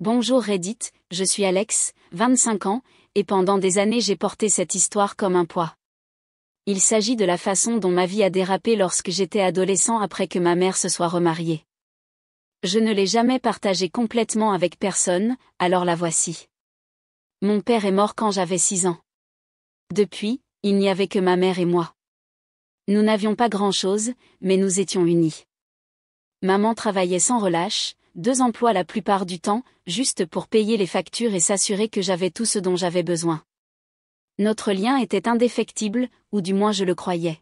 Bonjour Reddit, je suis Alex, 25 ans, et pendant des années j'ai porté cette histoire comme un poids. Il s'agit de la façon dont ma vie a dérapé lorsque j'étais adolescent après que ma mère se soit remariée. Je ne l'ai jamais partagée complètement avec personne, alors la voici. Mon père est mort quand j'avais 6 ans. Depuis, il n'y avait que ma mère et moi. Nous n'avions pas grand-chose, mais nous étions unis. Maman travaillait sans relâche, 2 emplois la plupart du temps, juste pour payer les factures et s'assurer que j'avais tout ce dont j'avais besoin. Notre lien était indéfectible, ou du moins je le croyais.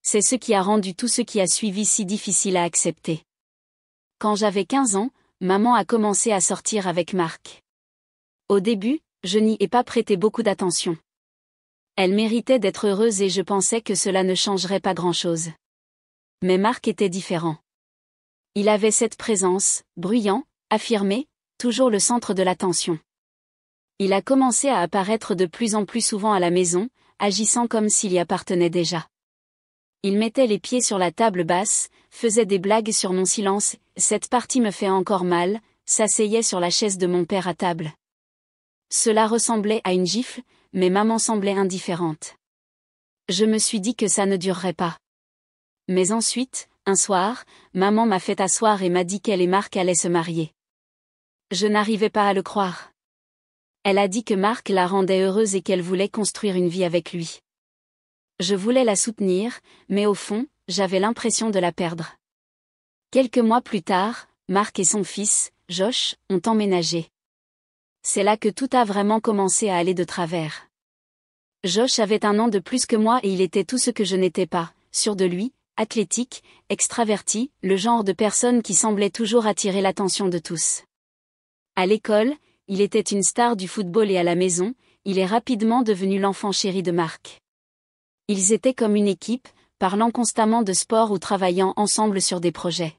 C'est ce qui a rendu tout ce qui a suivi si difficile à accepter. Quand j'avais 15 ans, maman a commencé à sortir avec Marc. Au début, je n'y ai pas prêté beaucoup d'attention. Elle méritait d'être heureuse et je pensais que cela ne changerait pas grand-chose. Mais Marc était différent. Il avait cette présence, bruyant, affirmé, toujours le centre de l'attention. Il a commencé à apparaître de plus en plus souvent à la maison, agissant comme s'il y appartenait déjà. Il mettait les pieds sur la table basse, faisait des blagues sur mon silence, cette partie me fait encore mal, s'asseyait sur la chaise de mon père à table. Cela ressemblait à une gifle, mais maman semblait indifférente. Je me suis dit que ça ne durerait pas. Mais ensuite, un soir, maman m'a fait asseoir et m'a dit qu'elle et Marc allaient se marier. Je n'arrivais pas à le croire. Elle a dit que Marc la rendait heureuse et qu'elle voulait construire une vie avec lui. Je voulais la soutenir, mais au fond, j'avais l'impression de la perdre. Quelques mois plus tard, Marc et son fils, Josh, ont emménagé. C'est là que tout a vraiment commencé à aller de travers. Josh avait 1 an de plus que moi et il était tout ce que je n'étais pas, sûr de lui, athlétique, extraverti, le genre de personne qui semblait toujours attirer l'attention de tous. À l'école, il était une star du football et à la maison, il est rapidement devenu l'enfant chéri de Marc. Ils étaient comme une équipe, parlant constamment de sport ou travaillant ensemble sur des projets.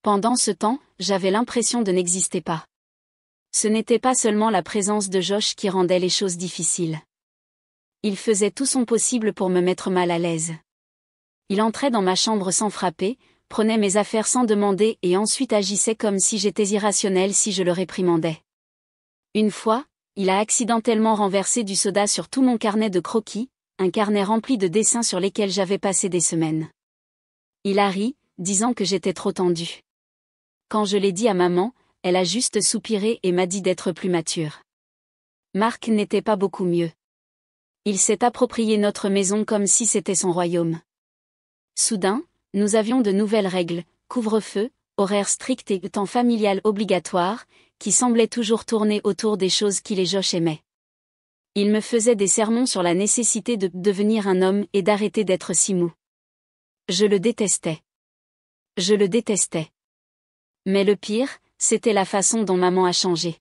Pendant ce temps, j'avais l'impression de n'exister pas. Ce n'était pas seulement la présence de Josh qui rendait les choses difficiles. Il faisait tout son possible pour me mettre mal à l'aise. Il entrait dans ma chambre sans frapper, prenait mes affaires sans demander et ensuite agissait comme si j'étais irrationnelle si je le réprimandais. Une fois, il a accidentellement renversé du soda sur tout mon carnet de croquis, un carnet rempli de dessins sur lesquels j'avais passé des semaines. Il a ri, disant que j'étais trop tendue. Quand je l'ai dit à maman, elle a juste soupiré et m'a dit d'être plus mature. Marc n'était pas beaucoup mieux. Il s'est approprié notre maison comme si c'était son royaume. Soudain, nous avions de nouvelles règles, couvre-feu, horaires stricts et temps familial obligatoire, qui semblaient toujours tourner autour des choses qu'il et Josh aimaient. Il me faisait des sermons sur la nécessité de devenir un homme et d'arrêter d'être si mou. Je le détestais. Je le détestais. Mais le pire, c'était la façon dont maman a changé.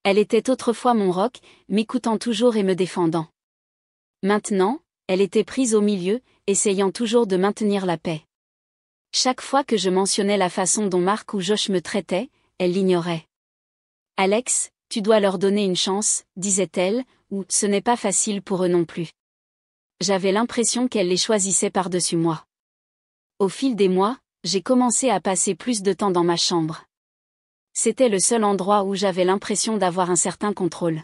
Elle était autrefois mon roc, m'écoutant toujours et me défendant. Maintenant, elle était prise au milieu, essayant toujours de maintenir la paix. Chaque fois que je mentionnais la façon dont Marc ou Josh me traitaient, elle l'ignorait. « Alex, tu dois leur donner une chance, disait-elle, ou « ce n'est pas facile pour eux non plus. » J'avais l'impression qu'elle les choisissait par-dessus moi. Au fil des mois, j'ai commencé à passer plus de temps dans ma chambre. C'était le seul endroit où j'avais l'impression d'avoir un certain contrôle.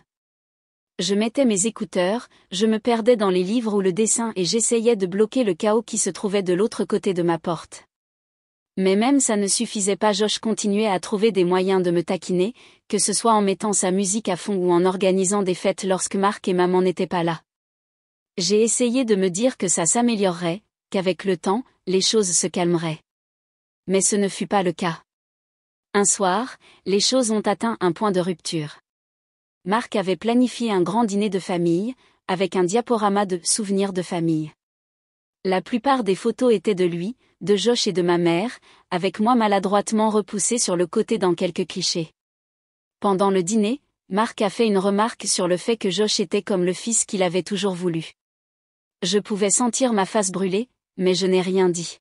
Je mettais mes écouteurs, je me perdais dans les livres ou le dessin et j'essayais de bloquer le chaos qui se trouvait de l'autre côté de ma porte. Mais même ça ne suffisait pas, Josh continuait à trouver des moyens de me taquiner, que ce soit en mettant sa musique à fond ou en organisant des fêtes lorsque Marc et maman n'étaient pas là. J'ai essayé de me dire que ça s'améliorerait, qu'avec le temps, les choses se calmeraient. Mais ce ne fut pas le cas. Un soir, les choses ont atteint un point de rupture. Marc avait planifié un grand dîner de famille, avec un diaporama de souvenirs de famille. La plupart des photos étaient de lui, de Josh et de ma mère, avec moi maladroitement repoussé sur le côté dans quelques clichés. Pendant le dîner, Marc a fait une remarque sur le fait que Josh était comme le fils qu'il avait toujours voulu. Je pouvais sentir ma face brûler, mais je n'ai rien dit.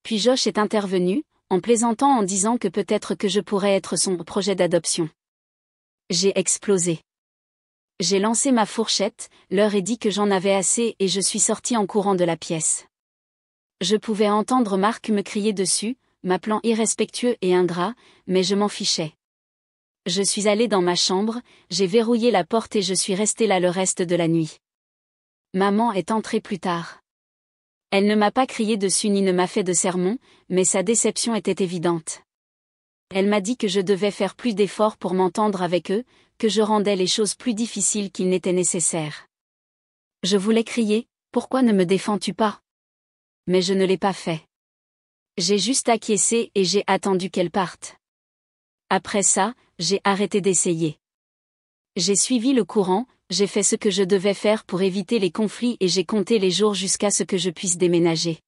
Puis Josh est intervenu, en plaisantant en disant que peut-être que je pourrais être son projet d'adoption. J'ai explosé. J'ai lancé ma fourchette, leur ai dit que j'en avais assez et je suis sortie en courant de la pièce. Je pouvais entendre Marc me crier dessus, m'appelant irrespectueux et ingrat, mais je m'en fichais. Je suis allée dans ma chambre, j'ai verrouillé la porte et je suis restée là le reste de la nuit. Maman est entrée plus tard. Elle ne m'a pas crié dessus ni ne m'a fait de sermon, mais sa déception était évidente. Elle m'a dit que je devais faire plus d'efforts pour m'entendre avec eux, que je rendais les choses plus difficiles qu'il n'était nécessaire. Je voulais crier, « Pourquoi ne me défends-tu pas ?» Mais je ne l'ai pas fait. J'ai juste acquiescé et j'ai attendu qu'elle parte. Après ça, j'ai arrêté d'essayer. J'ai suivi le courant, j'ai fait ce que je devais faire pour éviter les conflits et j'ai compté les jours jusqu'à ce que je puisse déménager.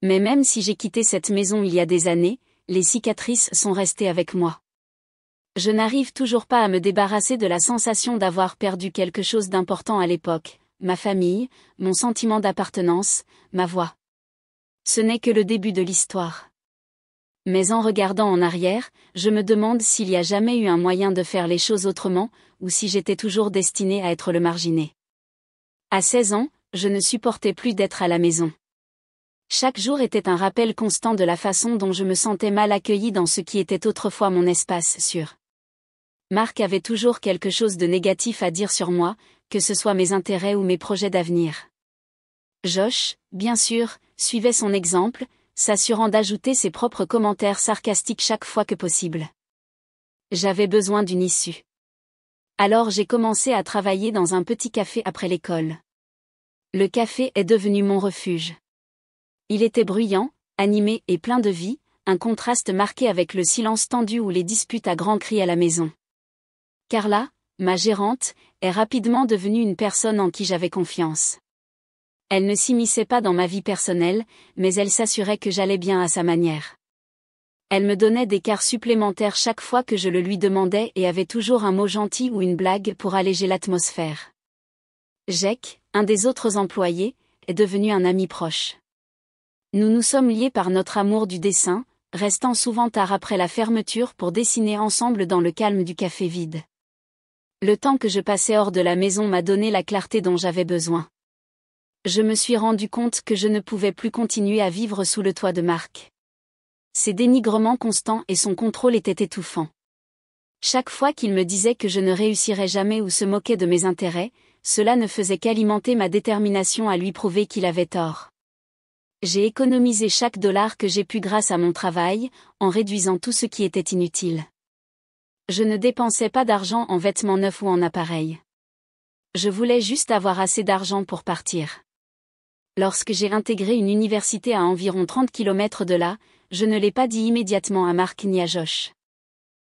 Mais même si j'ai quitté cette maison il y a des années, les cicatrices sont restées avec moi. Je n'arrive toujours pas à me débarrasser de la sensation d'avoir perdu quelque chose d'important à l'époque, ma famille, mon sentiment d'appartenance, ma voix. Ce n'est que le début de l'histoire. Mais en regardant en arrière, je me demande s'il y a jamais eu un moyen de faire les choses autrement, ou si j'étais toujours destinée à être le marginé. À 16 ans, je ne supportais plus d'être à la maison. Chaque jour était un rappel constant de la façon dont je me sentais mal accueillie dans ce qui était autrefois mon espace sûr. Marc avait toujours quelque chose de négatif à dire sur moi, que ce soit mes intérêts ou mes projets d'avenir. Josh, bien sûr, suivait son exemple, s'assurant d'ajouter ses propres commentaires sarcastiques chaque fois que possible. J'avais besoin d'une issue. Alors j'ai commencé à travailler dans un petit café après l'école. Le café est devenu mon refuge. Il était bruyant, animé et plein de vie, un contraste marqué avec le silence tendu ou les disputes à grands cris à la maison. Carla, ma gérante, est rapidement devenue une personne en qui j'avais confiance. Elle ne s'immisçait pas dans ma vie personnelle, mais elle s'assurait que j'allais bien à sa manière. Elle me donnait des quarts supplémentaires chaque fois que je le lui demandais et avait toujours un mot gentil ou une blague pour alléger l'atmosphère. Jake, un des autres employés, est devenu un ami proche. Nous nous sommes liés par notre amour du dessin, restant souvent tard après la fermeture pour dessiner ensemble dans le calme du café vide. Le temps que je passais hors de la maison m'a donné la clarté dont j'avais besoin. Je me suis rendu compte que je ne pouvais plus continuer à vivre sous le toit de Marc. Ses dénigrements constants et son contrôle étaient étouffants. Chaque fois qu'il me disait que je ne réussirais jamais ou se moquait de mes intérêts, cela ne faisait qu'alimenter ma détermination à lui prouver qu'il avait tort. J'ai économisé chaque dollar que j'ai pu grâce à mon travail, en réduisant tout ce qui était inutile. Je ne dépensais pas d'argent en vêtements neufs ou en appareils. Je voulais juste avoir assez d'argent pour partir. Lorsque j'ai intégré une université à environ 30 km de là, je ne l'ai pas dit immédiatement à Marc ni à Josh.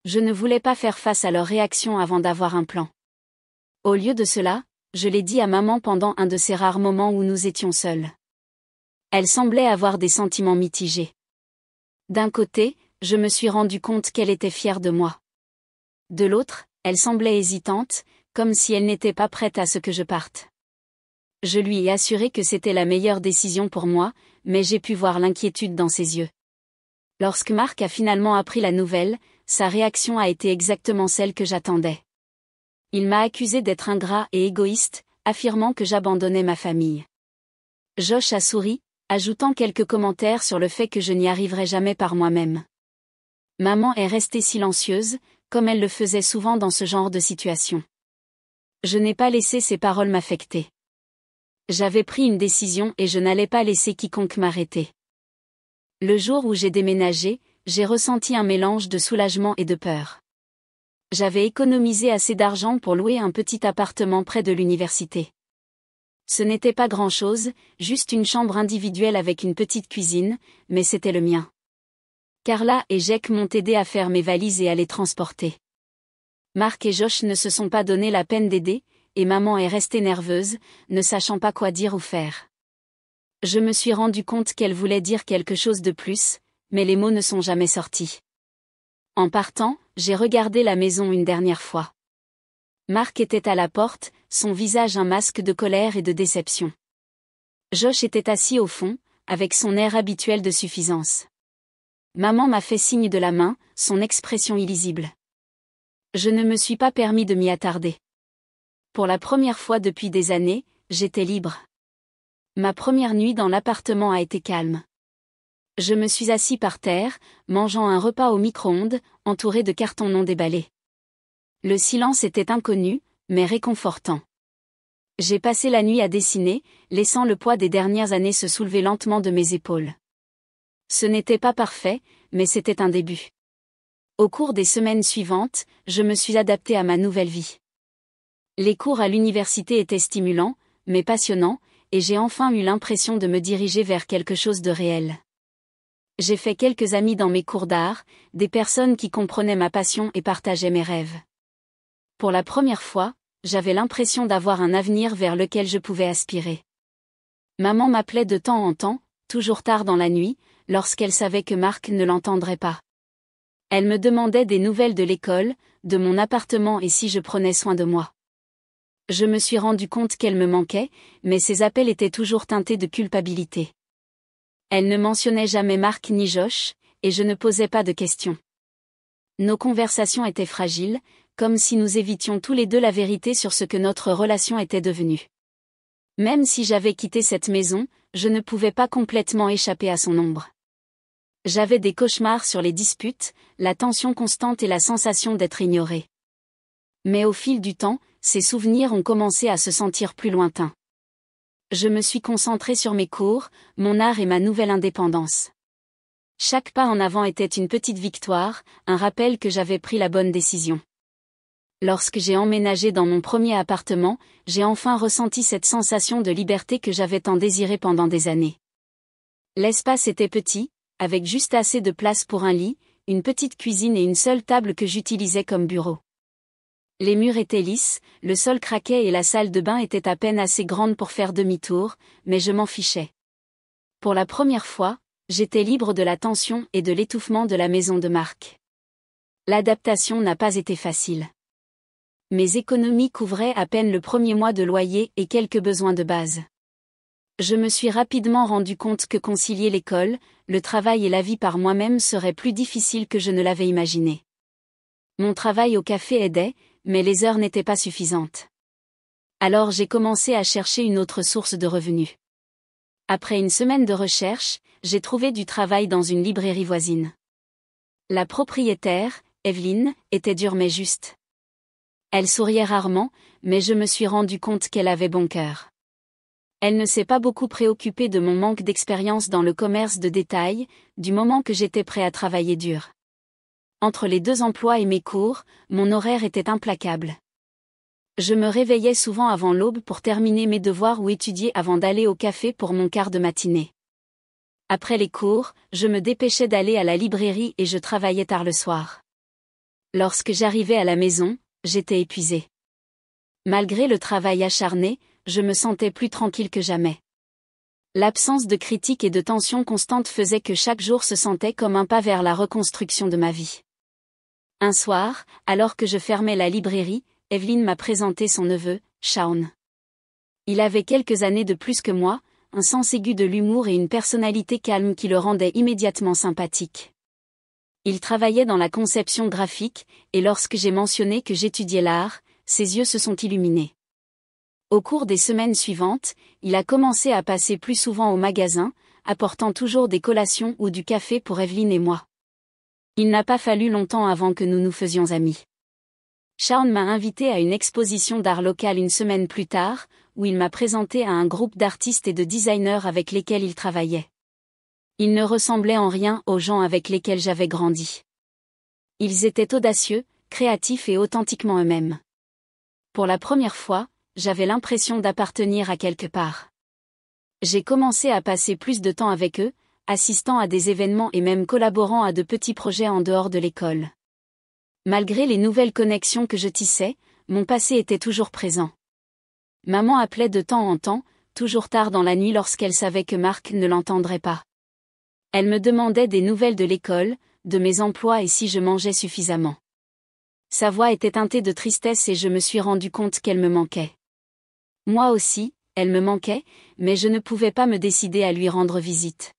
Je ne voulais pas faire face à leur réaction avant d'avoir un plan. Au lieu de cela, je l'ai dit à maman pendant un de ces rares moments où nous étions seuls. Elle semblait avoir des sentiments mitigés. D'un côté, je me suis rendu compte qu'elle était fière de moi. De l'autre, elle semblait hésitante, comme si elle n'était pas prête à ce que je parte. Je lui ai assuré que c'était la meilleure décision pour moi, mais j'ai pu voir l'inquiétude dans ses yeux. Lorsque Marc a finalement appris la nouvelle, sa réaction a été exactement celle que j'attendais. Il m'a accusé d'être ingrat et égoïste, affirmant que j'abandonnais ma famille. Josh a souri, ajoutant quelques commentaires sur le fait que je n'y arriverais jamais par moi-même. Maman est restée silencieuse, comme elle le faisait souvent dans ce genre de situation. Je n'ai pas laissé ces paroles m'affecter. J'avais pris une décision et je n'allais pas laisser quiconque m'arrêter. Le jour où j'ai déménagé, j'ai ressenti un mélange de soulagement et de peur. J'avais économisé assez d'argent pour louer un petit appartement près de l'université. Ce n'était pas grand-chose, juste une chambre individuelle avec une petite cuisine, mais c'était le mien. Carla et Jake m'ont aidé à faire mes valises et à les transporter. Marc et Josh ne se sont pas donné la peine d'aider, et maman est restée nerveuse, ne sachant pas quoi dire ou faire. Je me suis rendu compte qu'elle voulait dire quelque chose de plus, mais les mots ne sont jamais sortis. En partant, j'ai regardé la maison une dernière fois. Marc était à la porte, son visage un masque de colère et de déception. Josh était assis au fond, avec son air habituel de suffisance. Maman m'a fait signe de la main, son expression illisible. Je ne me suis pas permis de m'y attarder. Pour la première fois depuis des années, j'étais libre. Ma première nuit dans l'appartement a été calme. Je me suis assis par terre, mangeant un repas au micro-ondes, entouré de cartons non déballés. Le silence était inconnu, mais réconfortant. J'ai passé la nuit à dessiner, laissant le poids des dernières années se soulever lentement de mes épaules. Ce n'était pas parfait, mais c'était un début. Au cours des semaines suivantes, je me suis adaptée à ma nouvelle vie. Les cours à l'université étaient stimulants, mais passionnants, et j'ai enfin eu l'impression de me diriger vers quelque chose de réel. J'ai fait quelques amis dans mes cours d'art, des personnes qui comprenaient ma passion et partageaient mes rêves. Pour la première fois, j'avais l'impression d'avoir un avenir vers lequel je pouvais aspirer. Maman m'appelait de temps en temps, toujours tard dans la nuit, lorsqu'elle savait que Marc ne l'entendrait pas. Elle me demandait des nouvelles de l'école, de mon appartement et si je prenais soin de moi. Je me suis rendu compte qu'elle me manquait, mais ses appels étaient toujours teintés de culpabilité. Elle ne mentionnait jamais Marc ni Josh, et je ne posais pas de questions. Nos conversations étaient fragiles, comme si nous évitions tous les deux la vérité sur ce que notre relation était devenue. Même si j'avais quitté cette maison, je ne pouvais pas complètement échapper à son ombre. J'avais des cauchemars sur les disputes, la tension constante et la sensation d'être ignorée. Mais au fil du temps, ces souvenirs ont commencé à se sentir plus lointains. Je me suis concentrée sur mes cours, mon art et ma nouvelle indépendance. Chaque pas en avant était une petite victoire, un rappel que j'avais pris la bonne décision. Lorsque j'ai emménagé dans mon premier appartement, j'ai enfin ressenti cette sensation de liberté que j'avais tant désirée pendant des années. L'espace était petit, avec juste assez de place pour un lit, une petite cuisine et une seule table que j'utilisais comme bureau. Les murs étaient lisses, le sol craquait et la salle de bain était à peine assez grande pour faire demi-tour, mais je m'en fichais. Pour la première fois, j'étais libre de la tension et de l'étouffement de la maison de Marc. L'adaptation n'a pas été facile. Mes économies couvraient à peine le premier mois de loyer et quelques besoins de base. Je me suis rapidement rendu compte que concilier l'école, le travail et la vie par moi-même serait plus difficile que je ne l'avais imaginé. Mon travail au café aidait, mais les heures n'étaient pas suffisantes. Alors j'ai commencé à chercher une autre source de revenus. Après une semaine de recherche, j'ai trouvé du travail dans une librairie voisine. La propriétaire, Evelyne, était dure mais juste. Elle souriait rarement, mais je me suis rendu compte qu'elle avait bon cœur. Elle ne s'est pas beaucoup préoccupée de mon manque d'expérience dans le commerce de détail, du moment que j'étais prêt à travailler dur. Entre les 2 emplois et mes cours, mon horaire était implacable. Je me réveillais souvent avant l'aube pour terminer mes devoirs ou étudier avant d'aller au café pour mon quart de matinée. Après les cours, je me dépêchais d'aller à la librairie et je travaillais tard le soir. Lorsque j'arrivais à la maison, j'étais épuisée. Malgré le travail acharné, je me sentais plus tranquille que jamais. L'absence de critique et de tension constante faisait que chaque jour se sentait comme un pas vers la reconstruction de ma vie. Un soir, alors que je fermais la librairie, Evelyne m'a présenté son neveu, Shaun. Il avait quelques années de plus que moi, un sens aigu de l'humour et une personnalité calme qui le rendaient immédiatement sympathique. Il travaillait dans la conception graphique, et lorsque j'ai mentionné que j'étudiais l'art, ses yeux se sont illuminés. Au cours des semaines suivantes, il a commencé à passer plus souvent au magasin, apportant toujours des collations ou du café pour Evelyne et moi. Il n'a pas fallu longtemps avant que nous nous faisions amis. Shaun m'a invité à une exposition d'art local une semaine plus tard, où il m'a présenté à un groupe d'artistes et de designers avec lesquels il travaillait. Ils ne ressemblaient en rien aux gens avec lesquels j'avais grandi. Ils étaient audacieux, créatifs et authentiquement eux-mêmes. Pour la première fois, j'avais l'impression d'appartenir à quelque part. J'ai commencé à passer plus de temps avec eux, assistant à des événements et même collaborant à de petits projets en dehors de l'école. Malgré les nouvelles connexions que je tissais, mon passé était toujours présent. Maman appelait de temps en temps, toujours tard dans la nuit lorsqu'elle savait que Marc ne l'entendrait pas. Elle me demandait des nouvelles de l'école, de mes emplois et si je mangeais suffisamment. Sa voix était teintée de tristesse et je me suis rendu compte qu'elle me manquait. Moi aussi, elle me manquait, mais je ne pouvais pas me décider à lui rendre visite.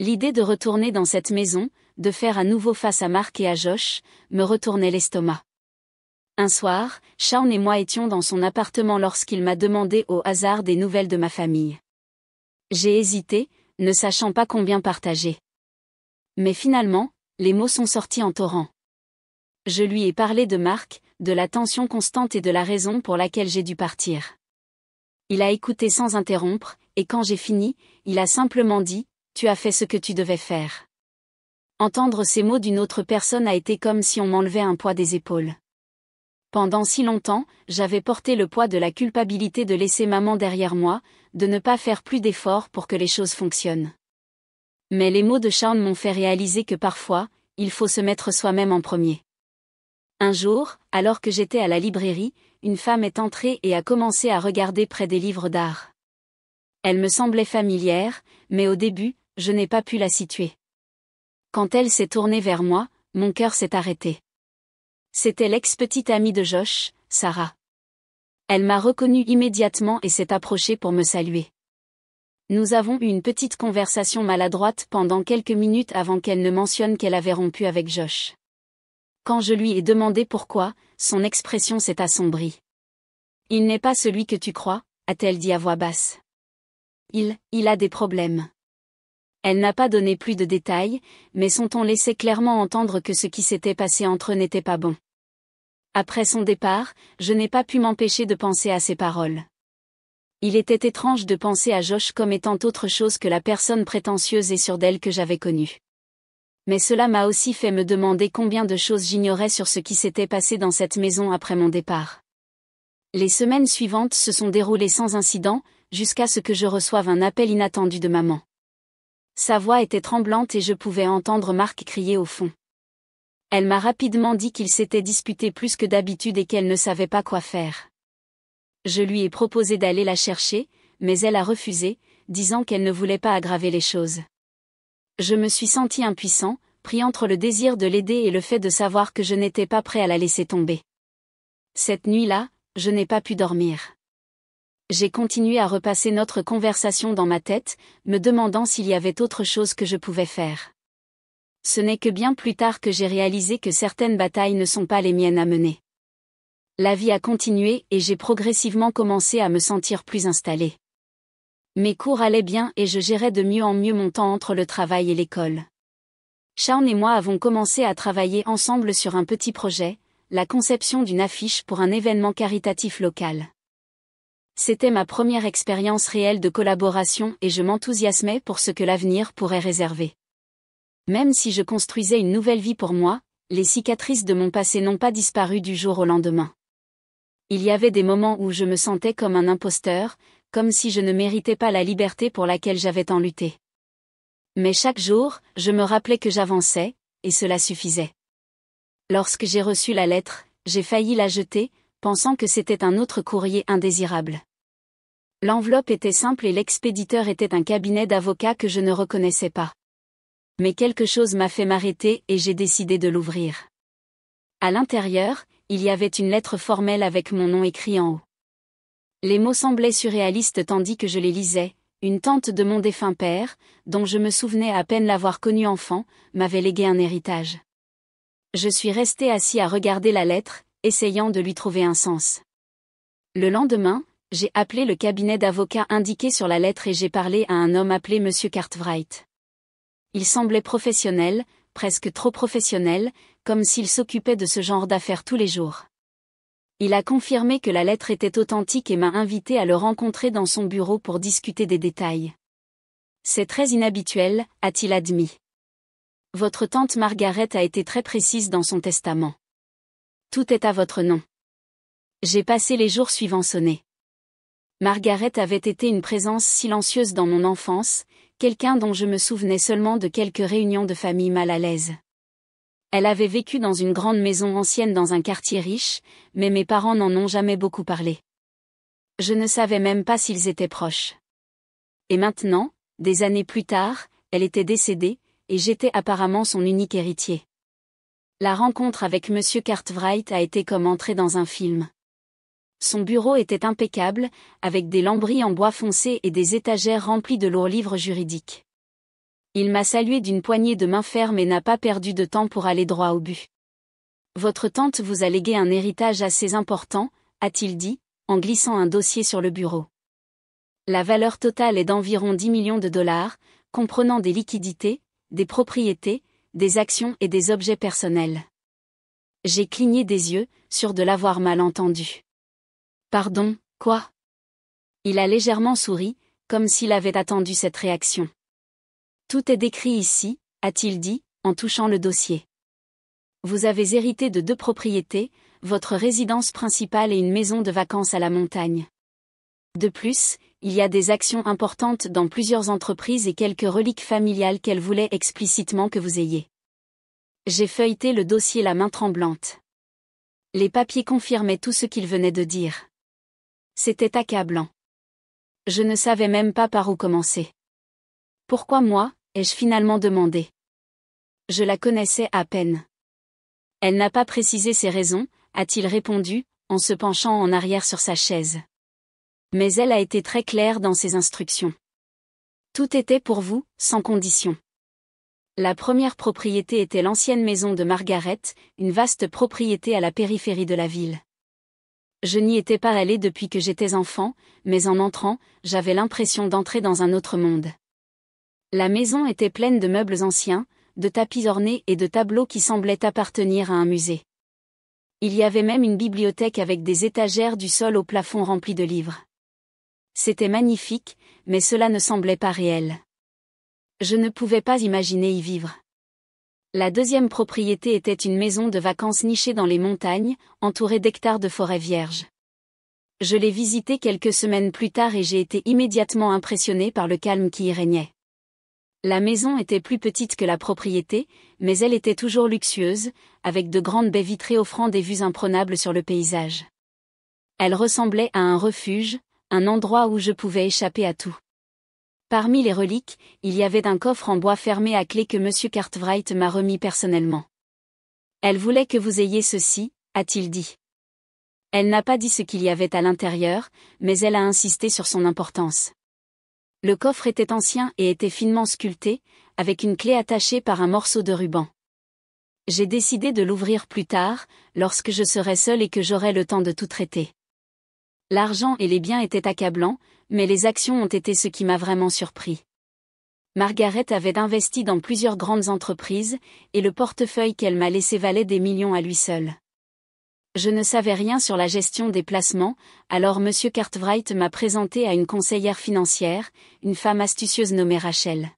L'idée de retourner dans cette maison, de faire à nouveau face à Marc et à Josh, me retournait l'estomac. Un soir, Shaun et moi étions dans son appartement lorsqu'il m'a demandé au hasard des nouvelles de ma famille. J'ai hésité, ne sachant pas combien partager. Mais finalement, les mots sont sortis en torrent. Je lui ai parlé de Marc, de la tension constante et de la raison pour laquelle j'ai dû partir. Il a écouté sans interrompre, et quand j'ai fini, il a simplement dit « Tu as fait ce que tu devais faire ». Entendre ces mots d'une autre personne a été comme si on m'enlevait un poids des épaules. Pendant si longtemps, j'avais porté le poids de la culpabilité de laisser maman derrière moi, de ne pas faire plus d'efforts pour que les choses fonctionnent. Mais les mots de Shawn m'ont fait réaliser que parfois, il faut se mettre soi-même en premier. Un jour, alors que j'étais à la librairie, une femme est entrée et a commencé à regarder près des livres d'art. Elle me semblait familière, mais au début, je n'ai pas pu la situer. Quand elle s'est tournée vers moi, mon cœur s'est arrêté. C'était l'ex-petite amie de Josh, Sarah. Elle m'a reconnue immédiatement et s'est approchée pour me saluer. Nous avons eu une petite conversation maladroite pendant quelques minutes avant qu'elle ne mentionne qu'elle avait rompu avec Josh. Quand je lui ai demandé pourquoi, son expression s'est assombrie. « Il n'est pas celui que tu crois », a-t-elle dit à voix basse. « Il a des problèmes. » Elle n'a pas donné plus de détails, mais son ton laissait clairement entendre que ce qui s'était passé entre eux n'était pas bon. Après son départ, je n'ai pas pu m'empêcher de penser à ses paroles. Il était étrange de penser à Josh comme étant autre chose que la personne prétentieuse et sûre d'elle que j'avais connue. Mais cela m'a aussi fait me demander combien de choses j'ignorais sur ce qui s'était passé dans cette maison après mon départ. Les semaines suivantes se sont déroulées sans incident, jusqu'à ce que je reçoive un appel inattendu de maman. Sa voix était tremblante et je pouvais entendre Mark crier au fond. Elle m'a rapidement dit qu'il s'était disputé plus que d'habitude et qu'elle ne savait pas quoi faire. Je lui ai proposé d'aller la chercher, mais elle a refusé, disant qu'elle ne voulait pas aggraver les choses. Je me suis senti impuissant, pris entre le désir de l'aider et le fait de savoir que je n'étais pas prêt à la laisser tomber. Cette nuit-là, je n'ai pas pu dormir. J'ai continué à repasser notre conversation dans ma tête, me demandant s'il y avait autre chose que je pouvais faire. Ce n'est que bien plus tard que j'ai réalisé que certaines batailles ne sont pas les miennes à mener. La vie a continué et j'ai progressivement commencé à me sentir plus installée. Mes cours allaient bien et je gérais de mieux en mieux mon temps entre le travail et l'école. Shawn et moi avons commencé à travailler ensemble sur un petit projet, la conception d'une affiche pour un événement caritatif local. C'était ma première expérience réelle de collaboration et je m'enthousiasmais pour ce que l'avenir pourrait réserver. Même si je construisais une nouvelle vie pour moi, les cicatrices de mon passé n'ont pas disparu du jour au lendemain. Il y avait des moments où je me sentais comme un imposteur, comme si je ne méritais pas la liberté pour laquelle j'avais tant lutté. Mais chaque jour, je me rappelais que j'avançais, et cela suffisait. Lorsque j'ai reçu la lettre, j'ai failli la jeter, pensant que c'était un autre courrier indésirable. L'enveloppe était simple et l'expéditeur était un cabinet d'avocats que je ne reconnaissais pas. Mais quelque chose m'a fait m'arrêter et j'ai décidé de l'ouvrir. À l'intérieur, il y avait une lettre formelle avec mon nom écrit en haut. Les mots semblaient surréalistes tandis que je les lisais. Une tante de mon défunt père, dont je me souvenais à peine l'avoir connu enfant, m'avait légué un héritage. Je suis resté assis à regarder la lettre, essayant de lui trouver un sens. Le lendemain, j'ai appelé le cabinet d'avocats indiqué sur la lettre et j'ai parlé à un homme appelé Monsieur Cartwright. Il semblait professionnel, presque trop professionnel, comme s'il s'occupait de ce genre d'affaires tous les jours. Il a confirmé que la lettre était authentique et m'a invité à le rencontrer dans son bureau pour discuter des détails. C'est très inhabituel, a-t-il admis. Votre tante Margaret a été très précise dans son testament. Tout est à votre nom. J'ai passé les jours suivants sonner. Margaret avait été une présence silencieuse dans mon enfance, quelqu'un dont je me souvenais seulement de quelques réunions de famille mal à l'aise. Elle avait vécu dans une grande maison ancienne dans un quartier riche, mais mes parents n'en ont jamais beaucoup parlé. Je ne savais même pas s'ils étaient proches. Et maintenant, des années plus tard, elle était décédée, et j'étais apparemment son unique héritier. La rencontre avec Monsieur Cartwright a été comme entrer dans un film. Son bureau était impeccable, avec des lambris en bois foncé et des étagères remplies de lourds livres juridiques. Il m'a salué d'une poignée de main ferme et n'a pas perdu de temps pour aller droit au but. « Votre tante vous a légué un héritage assez important », a-t-il dit, en glissant un dossier sur le bureau. La valeur totale est d'environ 10 millions de dollars, comprenant des liquidités, des propriétés, des actions et des objets personnels. J'ai cligné des yeux, sûr de l'avoir mal entendu. Pardon, quoi? Il a légèrement souri, comme s'il avait attendu cette réaction. Tout est décrit ici, a-t-il dit, en touchant le dossier. Vous avez hérité de 2 propriétés, votre résidence principale et une maison de vacances à la montagne. De plus, il y a des actions importantes dans plusieurs entreprises et quelques reliques familiales qu'elle voulait explicitement que vous ayez. J'ai feuilleté le dossier la main tremblante. Les papiers confirmaient tout ce qu'il venait de dire. C'était accablant. Je ne savais même pas par où commencer. Pourquoi moi, ai-je finalement demandé. Je la connaissais à peine. Elle n'a pas précisé ses raisons, a-t-il répondu, en se penchant en arrière sur sa chaise. Mais elle a été très claire dans ses instructions. Tout était pour vous, sans condition. La première propriété était l'ancienne maison de Margaret, une vaste propriété à la périphérie de la ville. Je n'y étais pas allée depuis que j'étais enfant, mais en entrant, j'avais l'impression d'entrer dans un autre monde. La maison était pleine de meubles anciens, de tapis ornés et de tableaux qui semblaient appartenir à un musée. Il y avait même une bibliothèque avec des étagères du sol au plafond remplies de livres. C'était magnifique, mais cela ne semblait pas réel. Je ne pouvais pas imaginer y vivre. La deuxième propriété était une maison de vacances nichée dans les montagnes, entourée d'hectares de forêts vierges. Je l'ai visitée quelques semaines plus tard et j'ai été immédiatement impressionné par le calme qui y régnait. La maison était plus petite que la propriété, mais elle était toujours luxueuse, avec de grandes baies vitrées offrant des vues imprenables sur le paysage. Elle ressemblait à un refuge, un endroit où je pouvais échapper à tout. Parmi les reliques, il y avait un coffre en bois fermé à clé que M. Cartwright m'a remis personnellement. Elle voulait que vous ayez ceci, a-t-il dit. Elle n'a pas dit ce qu'il y avait à l'intérieur, mais elle a insisté sur son importance. Le coffre était ancien et était finement sculpté, avec une clé attachée par un morceau de ruban. J'ai décidé de l'ouvrir plus tard, lorsque je serai seule et que j'aurai le temps de tout traiter. L'argent et les biens étaient accablants, mais les actions ont été ce qui m'a vraiment surpris. Margaret avait investi dans plusieurs grandes entreprises, et le portefeuille qu'elle m'a laissé valait des millions à lui seul. Je ne savais rien sur la gestion des placements, alors M. Cartwright m'a présenté à une conseillère financière, une femme astucieuse nommée Rachel.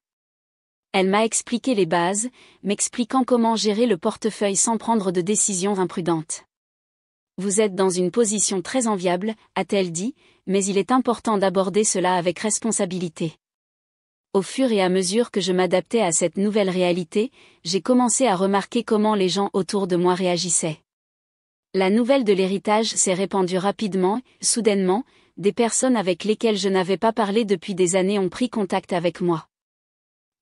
Elle m'a expliqué les bases, m'expliquant comment gérer le portefeuille sans prendre de décisions imprudentes. Vous êtes dans une position très enviable, a-t-elle dit, mais il est important d'aborder cela avec responsabilité. Au fur et à mesure que je m'adaptais à cette nouvelle réalité, j'ai commencé à remarquer comment les gens autour de moi réagissaient. La nouvelle de l'héritage s'est répandue rapidement, soudainement, des personnes avec lesquelles je n'avais pas parlé depuis des années ont pris contact avec moi.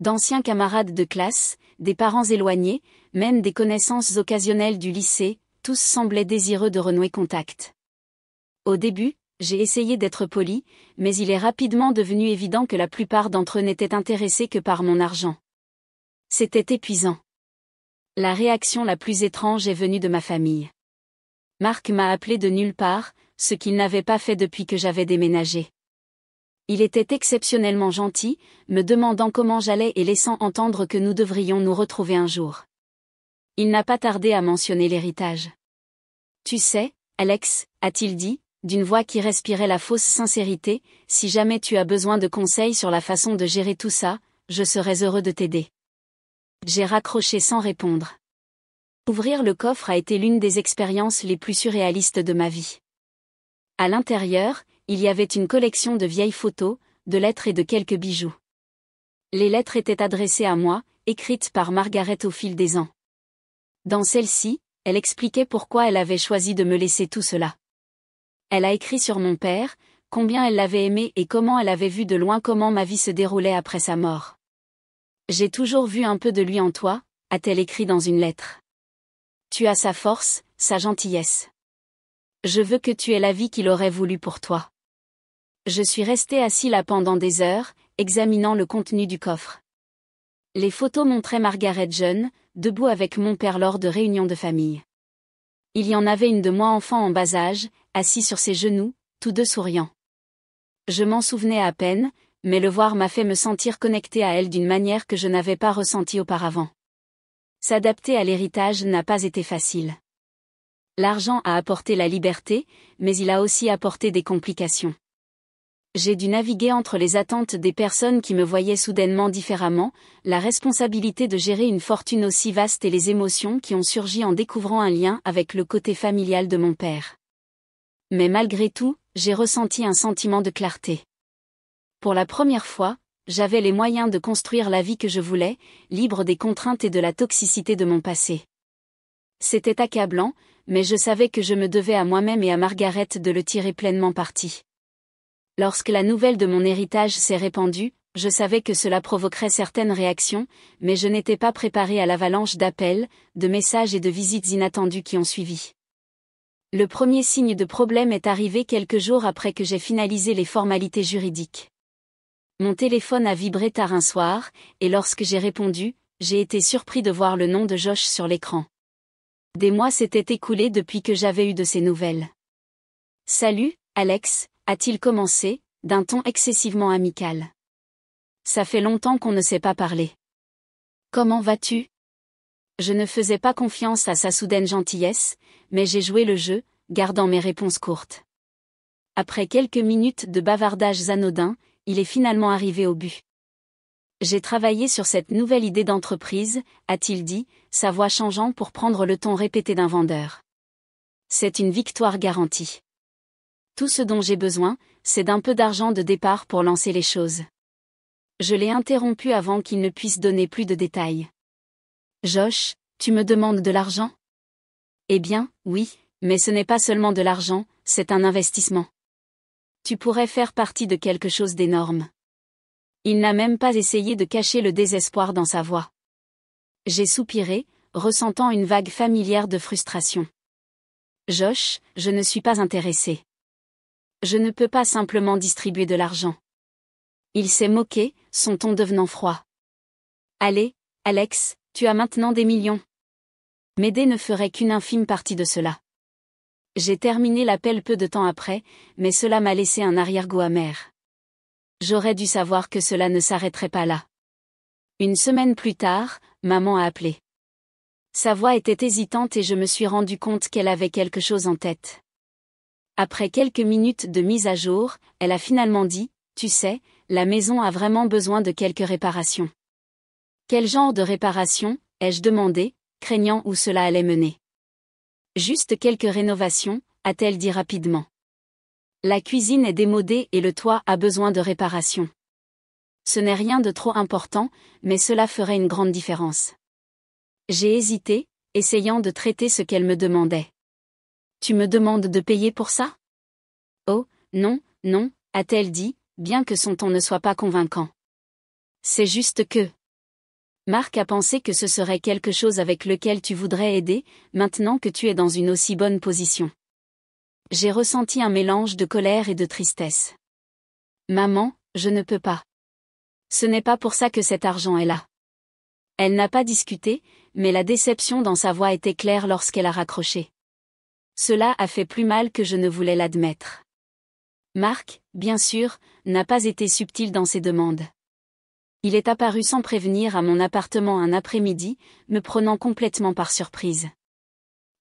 D'anciens camarades de classe, des parents éloignés, même des connaissances occasionnelles du lycée, tous semblaient désireux de renouer contact. Au début, j'ai essayé d'être poli, mais il est rapidement devenu évident que la plupart d'entre eux n'étaient intéressés que par mon argent. C'était épuisant. La réaction la plus étrange est venue de ma famille. Marc m'a appelé de nulle part, ce qu'il n'avait pas fait depuis que j'avais déménagé. Il était exceptionnellement gentil, me demandant comment j'allais et laissant entendre que nous devrions nous retrouver un jour. Il n'a pas tardé à mentionner l'héritage. Tu sais, Alex, a-t-il dit, d'une voix qui respirait la fausse sincérité, si jamais tu as besoin de conseils sur la façon de gérer tout ça, je serais heureux de t'aider. J'ai raccroché sans répondre. Ouvrir le coffre a été l'une des expériences les plus surréalistes de ma vie. À l'intérieur, il y avait une collection de vieilles photos, de lettres et de quelques bijoux. Les lettres étaient adressées à moi, écrites par Margaret au fil des ans. Dans celle-ci, elle expliquait pourquoi elle avait choisi de me laisser tout cela. Elle a écrit sur mon père, combien elle l'avait aimé et comment elle avait vu de loin comment ma vie se déroulait après sa mort. J'ai toujours vu un peu de lui en toi, a-t-elle écrit dans une lettre. Tu as sa force, sa gentillesse. Je veux que tu aies la vie qu'il aurait voulu pour toi. Je suis resté assis là pendant des heures, examinant le contenu du coffre. Les photos montraient Margaret jeune, debout avec mon père lors de réunions de famille. Il y en avait une de moi enfant en bas âge, assis sur ses genoux, tous deux souriants. Je m'en souvenais à peine, mais le voir m'a fait me sentir connecté à elle d'une manière que je n'avais pas ressentie auparavant. S'adapter à l'héritage n'a pas été facile. L'argent a apporté la liberté, mais il a aussi apporté des complications. J'ai dû naviguer entre les attentes des personnes qui me voyaient soudainement différemment, la responsabilité de gérer une fortune aussi vaste et les émotions qui ont surgi en découvrant un lien avec le côté familial de mon père. Mais malgré tout, j'ai ressenti un sentiment de clarté. Pour la première fois, j'avais les moyens de construire la vie que je voulais, libre des contraintes et de la toxicité de mon passé. C'était accablant, mais je savais que je me devais à moi-même et à Margaret de le tirer pleinement parti. Lorsque la nouvelle de mon héritage s'est répandue, je savais que cela provoquerait certaines réactions, mais je n'étais pas préparée à l'avalanche d'appels, de messages et de visites inattendues qui ont suivi. Le premier signe de problème est arrivé quelques jours après que j'ai finalisé les formalités juridiques. Mon téléphone a vibré tard un soir, et lorsque j'ai répondu, j'ai été surpris de voir le nom de Josh sur l'écran. Des mois s'étaient écoulés depuis que j'avais eu de ses nouvelles. « Salut, Alex », a-t-il commencé, d'un ton excessivement amical. « Ça fait longtemps qu'on ne s'est pas parlé. Comment vas-tu » Je ne faisais pas confiance à sa soudaine gentillesse, mais j'ai joué le jeu, gardant mes réponses courtes. Après quelques minutes de bavardages anodins, il est finalement arrivé au but. « J'ai travaillé sur cette nouvelle idée d'entreprise », a-t-il dit, sa voix changeant pour prendre le ton répété d'un vendeur. « C'est une victoire garantie. Tout ce dont j'ai besoin, c'est d'un peu d'argent de départ pour lancer les choses. » Je l'ai interrompu avant qu'il ne puisse donner plus de détails. « Josh, tu me demandes de l'argent ? » Eh bien, oui, mais ce n'est pas seulement de l'argent, c'est un investissement. Tu pourrais faire partie de quelque chose d'énorme. Il n'a même pas essayé de cacher le désespoir dans sa voix. J'ai soupiré, ressentant une vague familière de frustration. Josh, je ne suis pas intéressé. Je ne peux pas simplement distribuer de l'argent. Il s'est moqué, son ton devenant froid. Allez, Alex, tu as maintenant des millions. M'aider ne ferait qu'une infime partie de cela. J'ai terminé l'appel peu de temps après, mais cela m'a laissé un arrière-goût amer. J'aurais dû savoir que cela ne s'arrêterait pas là. Une semaine plus tard, maman a appelé. Sa voix était hésitante et je me suis rendu compte qu'elle avait quelque chose en tête. Après quelques minutes de mise à jour, elle a finalement dit, « Tu sais, la maison a vraiment besoin de quelques réparations. » Quel genre de réparation, ai-je demandé, craignant où cela allait mener. Juste quelques rénovations, a-t-elle dit rapidement. La cuisine est démodée et le toit a besoin de réparation. Ce n'est rien de trop important, mais cela ferait une grande différence. J'ai hésité, essayant de traiter ce qu'elle me demandait. Tu me demandes de payer pour ça ? Oh, non, non, a-t-elle dit, bien que son ton ne soit pas convaincant. C'est juste que... Marc a pensé que ce serait quelque chose avec lequel tu voudrais aider, maintenant que tu es dans une aussi bonne position. J'ai ressenti un mélange de colère et de tristesse. Maman, je ne peux pas. Ce n'est pas pour ça que cet argent est là. Elle n'a pas discuté, mais la déception dans sa voix était claire lorsqu'elle a raccroché. Cela a fait plus mal que je ne voulais l'admettre. Marc, bien sûr, n'a pas été subtil dans ses demandes. Il est apparu sans prévenir à mon appartement un après-midi, me prenant complètement par surprise.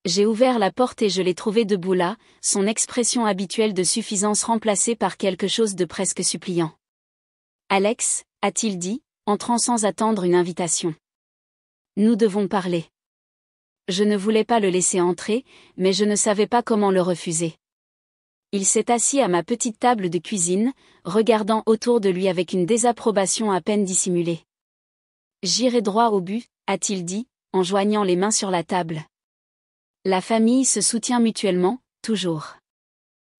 J'ai ouvert la porte et je l'ai trouvé debout là, son expression habituelle de suffisance remplacée par quelque chose de presque suppliant. « Alex » a-t-il dit, entrant sans attendre une invitation. « Nous devons parler. » Je ne voulais pas le laisser entrer, mais je ne savais pas comment le refuser. Il s'est assis à ma petite table de cuisine, regardant autour de lui avec une désapprobation à peine dissimulée. « J'irai droit au but » a-t-il dit, en joignant les mains sur la table. La famille se soutient mutuellement, toujours.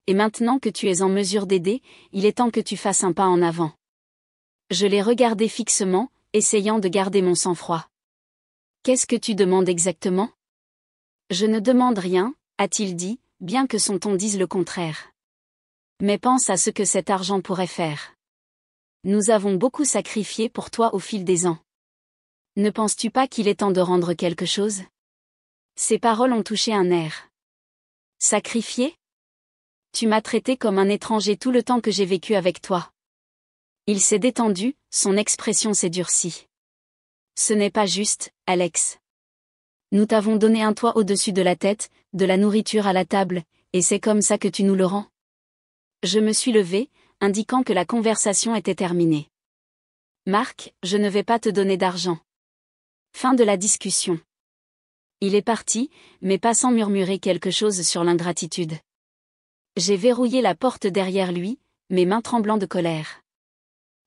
Et maintenant que tu es en mesure d'aider, il est temps que tu fasses un pas en avant. Je l'ai regardé fixement, essayant de garder mon sang-froid. Qu'est-ce que tu demandes exactement ? Je ne demande rien, a-t-il dit, bien que son ton dise le contraire. Mais pense à ce que cet argent pourrait faire. Nous avons beaucoup sacrifié pour toi au fil des ans. Ne penses-tu pas qu'il est temps de rendre quelque chose ? Ces paroles ont touché un nerf. Sacrifié ? Tu m'as traité comme un étranger tout le temps que j'ai vécu avec toi. Il s'est détendu, son expression s'est durcie. Ce n'est pas juste, Alex. Nous t'avons donné un toit au-dessus de la tête, de la nourriture à la table, et c'est comme ça que tu nous le rends? Je me suis levée, indiquant que la conversation était terminée. Marc, je ne vais pas te donner d'argent. Fin de la discussion. Il est parti, mais pas sans murmurer quelque chose sur l'ingratitude. J'ai verrouillé la porte derrière lui, mes mains tremblant de colère.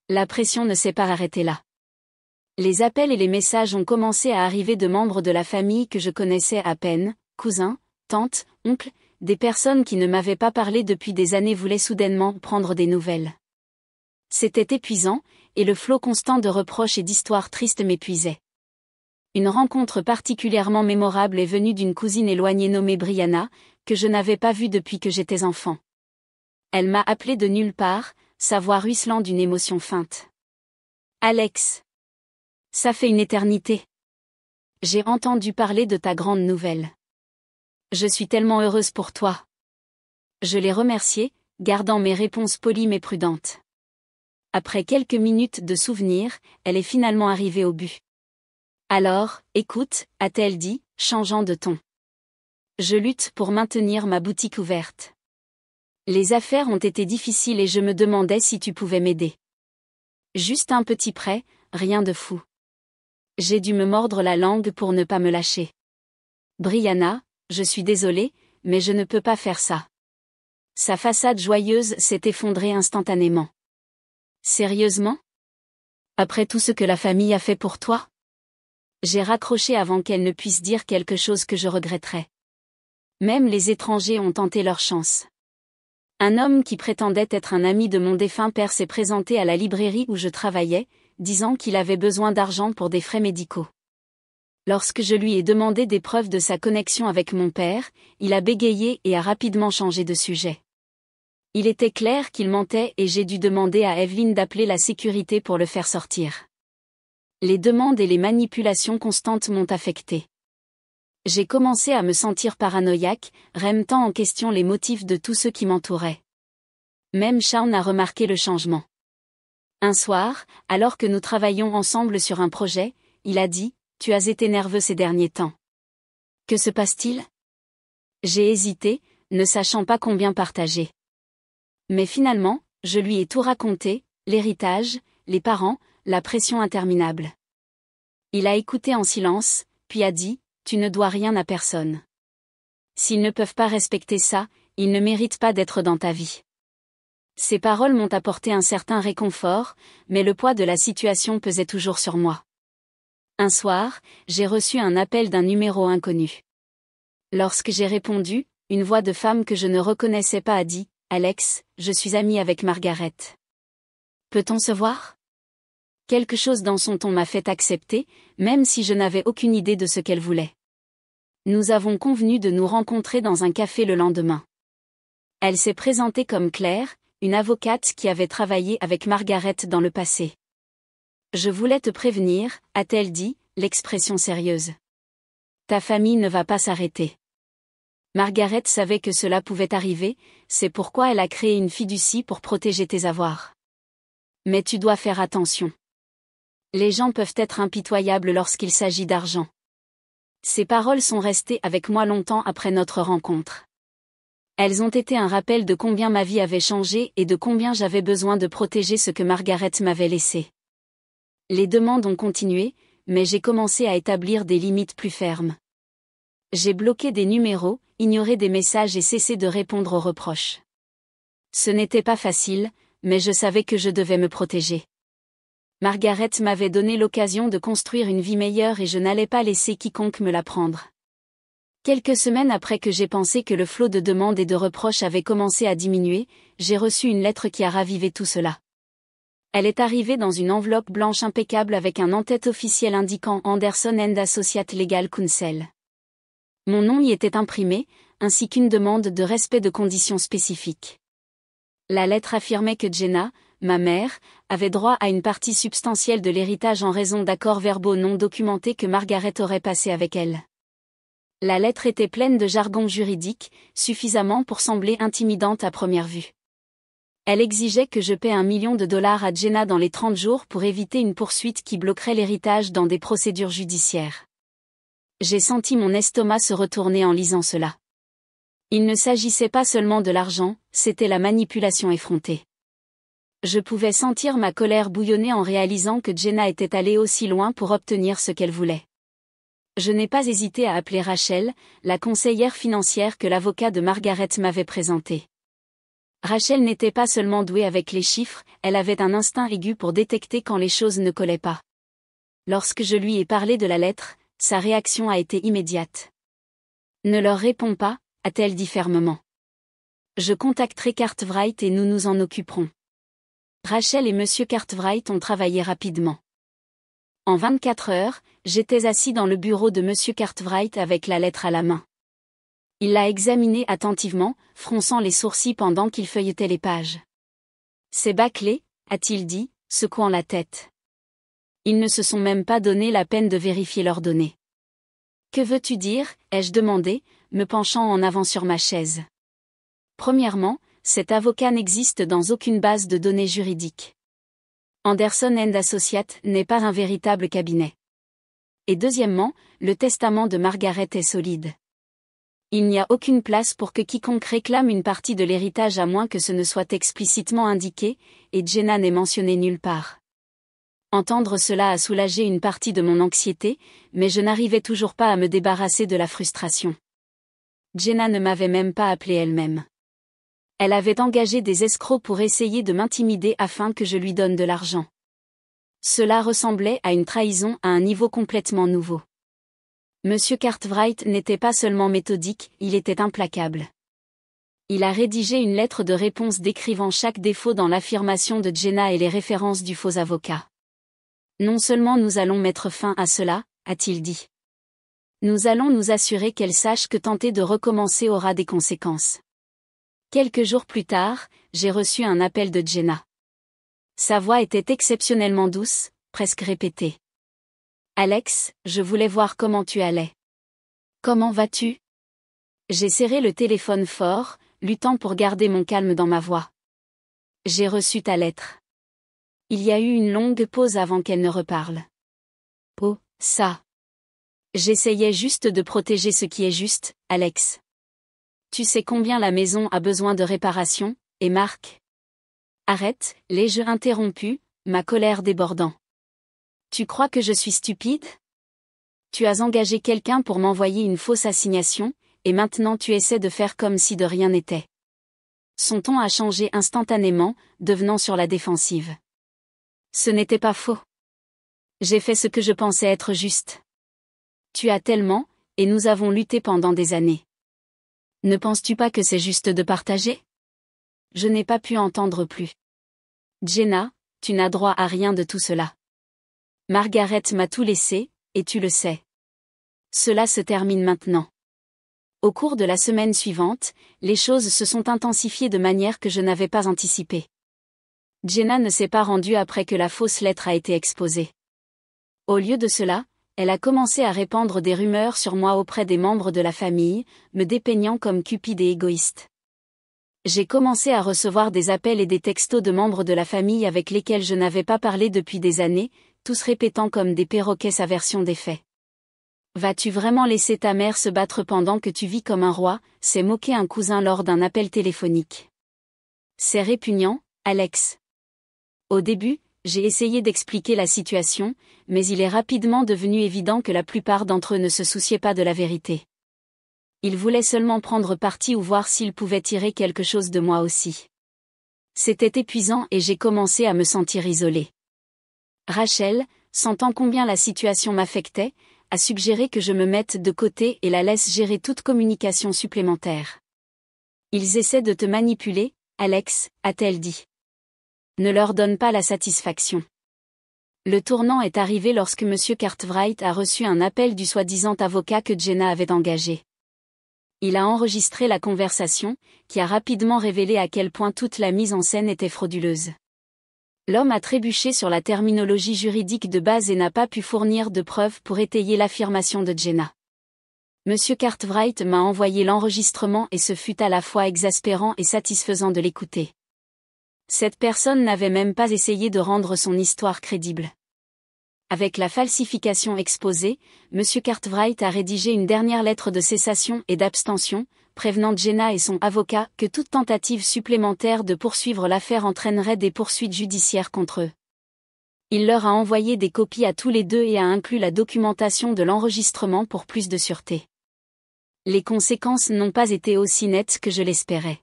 La pression ne s'est pas arrêtée là. Les appels et les messages ont commencé à arriver de membres de la famille que je connaissais à peine, cousins, tantes, oncles, des personnes qui ne m'avaient pas parlé depuis des années voulaient soudainement prendre des nouvelles. C'était épuisant, et le flot constant de reproches et d'histoires tristes m'épuisait. Une rencontre particulièrement mémorable est venue d'une cousine éloignée nommée Brianna, que je n'avais pas vue depuis que j'étais enfant. Elle m'a appelé de nulle part, sa voix ruisselant d'une émotion feinte. Alex. Ça fait une éternité. J'ai entendu parler de ta grande nouvelle. Je suis tellement heureuse pour toi. Je l'ai remerciée, gardant mes réponses polies mais prudentes. Après quelques minutes de souvenir, elle est finalement arrivée au but. Alors, écoute, a-t-elle dit, changeant de ton. Je lutte pour maintenir ma boutique ouverte. Les affaires ont été difficiles et je me demandais si tu pouvais m'aider. Juste un petit prêt, rien de fou. J'ai dû me mordre la langue pour ne pas me lâcher. Brianna, je suis désolée, mais je ne peux pas faire ça. Sa façade joyeuse s'est effondrée instantanément. Sérieusement? Après tout ce que la famille a fait pour toi? J'ai raccroché avant qu'elle ne puisse dire quelque chose que je regretterais. Même les étrangers ont tenté leur chance. Un homme qui prétendait être un ami de mon défunt père s'est présenté à la librairie où je travaillais, disant qu'il avait besoin d'argent pour des frais médicaux. Lorsque je lui ai demandé des preuves de sa connexion avec mon père, il a bégayé et a rapidement changé de sujet. Il était clair qu'il mentait et j'ai dû demander à Evelyne d'appeler la sécurité pour le faire sortir. Les demandes et les manipulations constantes m'ont affecté. J'ai commencé à me sentir paranoïaque, remettant en question les motifs de tous ceux qui m'entouraient. Même Shaun a remarqué le changement. Un soir, alors que nous travaillions ensemble sur un projet, il a dit « Tu as été nerveux ces derniers temps. Que se passe-t-il » J'ai hésité, ne sachant pas combien partager. Mais finalement, je lui ai tout raconté, l'héritage, les parents, la pression interminable. Il a écouté en silence, puis a dit « Tu ne dois rien à personne. S'ils ne peuvent pas respecter ça, ils ne méritent pas d'être dans ta vie. » Ces paroles m'ont apporté un certain réconfort, mais le poids de la situation pesait toujours sur moi. Un soir, j'ai reçu un appel d'un numéro inconnu. Lorsque j'ai répondu, une voix de femme que je ne reconnaissais pas a dit « Alex, je suis amie avec Margaret. Peut-on se voir ?» Quelque chose dans son ton m'a fait accepter, même si je n'avais aucune idée de ce qu'elle voulait. Nous avons convenu de nous rencontrer dans un café le lendemain. Elle s'est présentée comme Claire, une avocate qui avait travaillé avec Margaret dans le passé. Je voulais te prévenir, a-t-elle dit, l'expression sérieuse. Ta famille ne va pas s'arrêter. Margaret savait que cela pouvait arriver, c'est pourquoi elle a créé une fiducie pour protéger tes avoirs. Mais tu dois faire attention. Les gens peuvent être impitoyables lorsqu'il s'agit d'argent. Ces paroles sont restées avec moi longtemps après notre rencontre. Elles ont été un rappel de combien ma vie avait changé et de combien j'avais besoin de protéger ce que Margaret m'avait laissé. Les demandes ont continué, mais j'ai commencé à établir des limites plus fermes. J'ai bloqué des numéros, ignoré des messages et cessé de répondre aux reproches. Ce n'était pas facile, mais je savais que je devais me protéger. Margaret m'avait donné l'occasion de construire une vie meilleure et je n'allais pas laisser quiconque me la prendre. Quelques semaines après que j'ai pensé que le flot de demandes et de reproches avait commencé à diminuer, j'ai reçu une lettre qui a ravivé tout cela. Elle est arrivée dans une enveloppe blanche impeccable avec un en-tête officiel indiquant Anderson & Associates Legal Counsel. Mon nom y était imprimé, ainsi qu'une demande de respect de conditions spécifiques. La lettre affirmait que Jenna, ma mère, avait droit à une partie substantielle de l'héritage en raison d'accords verbaux non documentés que Margaret aurait passés avec elle. La lettre était pleine de jargon juridique, suffisamment pour sembler intimidante à première vue. Elle exigeait que je paie $1 million à Jenna dans les 30 jours pour éviter une poursuite qui bloquerait l'héritage dans des procédures judiciaires. J'ai senti mon estomac se retourner en lisant cela. Il ne s'agissait pas seulement de l'argent, c'était la manipulation effrontée. Je pouvais sentir ma colère bouillonner en réalisant que Jenna était allée aussi loin pour obtenir ce qu'elle voulait. Je n'ai pas hésité à appeler Rachel, la conseillère financière que l'avocat de Margaret m'avait présentée. Rachel n'était pas seulement douée avec les chiffres, elle avait un instinct aigu pour détecter quand les choses ne collaient pas. Lorsque je lui ai parlé de la lettre, sa réaction a été immédiate. « Ne leur réponds pas », a-t-elle dit fermement. « Je contacterai Cartwright et nous nous en occuperons. » Rachel et M. Cartwright ont travaillé rapidement. En 24 heures, j'étais assis dans le bureau de M. Cartwright avec la lettre à la main. Il l'a examinée attentivement, fronçant les sourcils pendant qu'il feuilletait les pages. « C'est bâclé », a-t-il dit, secouant la tête. Ils ne se sont même pas donné la peine de vérifier leurs données. « Que veux-tu dire ?» ai-je demandé, me penchant en avant sur ma chaise. Premièrement, cet avocat n'existe dans aucune base de données juridique. Anderson & Associates n'est pas un véritable cabinet. Et deuxièmement, le testament de Margaret est solide. Il n'y a aucune place pour que quiconque réclame une partie de l'héritage à moins que ce ne soit explicitement indiqué, et Jenna n'est mentionnée nulle part. Entendre cela a soulagé une partie de mon anxiété, mais je n'arrivais toujours pas à me débarrasser de la frustration. Jenna ne m'avait même pas appelée elle-même. Elle avait engagé des escrocs pour essayer de m'intimider afin que je lui donne de l'argent. Cela ressemblait à une trahison à un niveau complètement nouveau. Monsieur Cartwright n'était pas seulement méthodique, il était implacable. Il a rédigé une lettre de réponse décrivant chaque défaut dans l'affirmation de Jenna et les références du faux avocat. Non seulement nous allons mettre fin à cela, a-t-il dit. Nous allons nous assurer qu'elle sache que tenter de recommencer aura des conséquences. Quelques jours plus tard, j'ai reçu un appel de Jenna. Sa voix était exceptionnellement douce, presque répétée. « Alex, je voulais voir comment tu allais. Comment vas-tu » J'ai serré le téléphone fort, luttant pour garder mon calme dans ma voix. « J'ai reçu ta lettre. » Il y a eu une longue pause avant qu'elle ne reparle. « Oh, ça. J'essayais juste de protéger ce qui est juste, Alex. Tu sais combien la maison a besoin de réparation, et Marc ? Arrête, l'ai-je interrompu, ma colère débordant. Tu crois que je suis stupide ? Tu as engagé quelqu'un pour m'envoyer une fausse assignation, et maintenant tu essaies de faire comme si de rien n'était. Son ton a changé instantanément, devenant sur la défensive. Ce n'était pas faux. J'ai fait ce que je pensais être juste. Tu as tellement, et nous avons lutté pendant des années. Ne penses-tu pas que c'est juste de partager ? Je n'ai pas pu entendre plus. Jenna, tu n'as droit à rien de tout cela. Margaret m'a tout laissé, et tu le sais. Cela se termine maintenant. Au cours de la semaine suivante, les choses se sont intensifiées de manière que je n'avais pas anticipée. Jenna ne s'est pas rendue après que la fausse lettre a été exposée. Au lieu de cela, elle a commencé à répandre des rumeurs sur moi auprès des membres de la famille, me dépeignant comme cupide et égoïste. J'ai commencé à recevoir des appels et des textos de membres de la famille avec lesquels je n'avais pas parlé depuis des années, tous répétant comme des perroquets sa version des faits. Vas-tu vraiment laisser ta mère se battre pendant que tu vis comme un roi, s'est moqué un cousin lors d'un appel téléphonique. C'est répugnant, Alex. Au début, j'ai essayé d'expliquer la situation, mais il est rapidement devenu évident que la plupart d'entre eux ne se souciaient pas de la vérité. Ils voulaient seulement prendre parti ou voir s'ils pouvaient tirer quelque chose de moi aussi. C'était épuisant et j'ai commencé à me sentir isolée. Rachel, sentant combien la situation m'affectait, a suggéré que je me mette de côté et la laisse gérer toute communication supplémentaire. Ils essaient de te manipuler, Alex, a-t-elle dit. Ne leur donne pas la satisfaction. Le tournant est arrivé lorsque M. Cartwright a reçu un appel du soi-disant avocat que Jenna avait engagé. Il a enregistré la conversation, qui a rapidement révélé à quel point toute la mise en scène était frauduleuse. L'homme a trébuché sur la terminologie juridique de base et n'a pas pu fournir de preuves pour étayer l'affirmation de Jenna. M. Cartwright m'a envoyé l'enregistrement et ce fut à la fois exaspérant et satisfaisant de l'écouter. Cette personne n'avait même pas essayé de rendre son histoire crédible. Avec la falsification exposée, M. Cartwright a rédigé une dernière lettre de cessation et d'abstention, prévenant Jenna et son avocat que toute tentative supplémentaire de poursuivre l'affaire entraînerait des poursuites judiciaires contre eux. Il leur a envoyé des copies à tous les deux et a inclus la documentation de l'enregistrement pour plus de sûreté. Les conséquences n'ont pas été aussi nettes que je l'espérais.